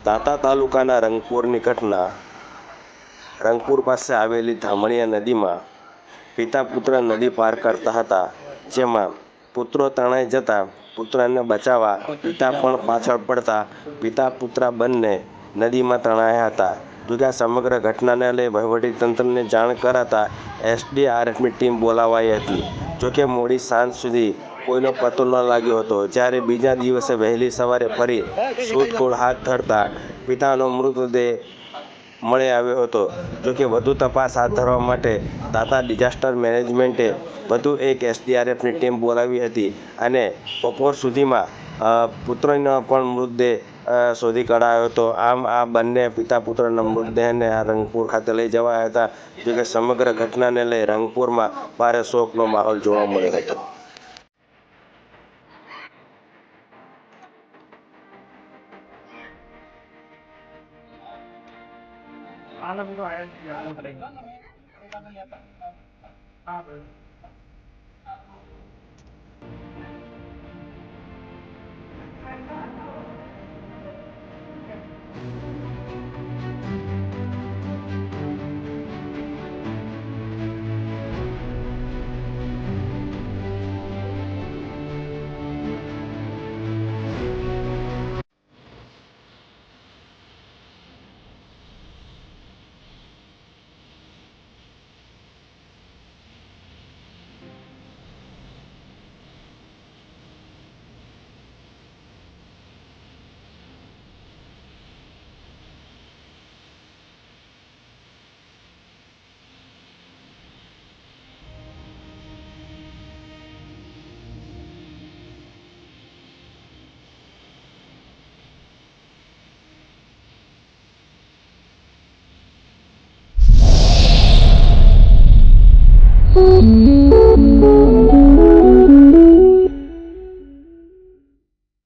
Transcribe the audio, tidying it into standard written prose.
દાંતા તાલુકાના રંગપુરની ઘટના. રંગપુર પાસે આવેલી ધામણિયા નદીમાં પિતા પુત્ર નદી પાર કરતા હતા, જેમાં પુત્રો તણાઈ જતા પુત્રને બચાવવા પિતા પણ પાછળ પડતા પિતા પુત્ર બંને નદીમાં તણાયા હતા. જોકે આ સમગ્ર ઘટનાને લઈ વહીવટીતંત્રને જાણ કરાતા એસડીઆરએફની ટીમ બોલાવાઈ હતી. જોકે મોડી સાંજ સુધી કોઈનો પત્તો ન લાગ્યો હતો. જ્યારે બીજા દિવસે વહેલી સવારે ફરી શોધખોળ હાથ ધરતા પિતાનો મૃતદેહ મળી આવ્યો હતો. જોકે વધુ તપાસ હાથ ધરવા માટે દાંતા ડિઝાસ્ટર મેનેજમેન્ટે વધુ એક એસડીઆરએફની ટીમ બોલાવી હતી અને બપોર સુધીમાં પુત્રનો પણ મૃતદેહ શોધી કઢાયો હતો. આમ આ બંને પિતા પુત્રના મૃતદેહને રંગપુર ખાતે લઈ જવાયા હતા. જોકે સમગ્ર ઘટનાને લઈ રંગપુરમાં ભારે શોકનો માહોલ જોવા મળ્યો હતો. Mm-hmm.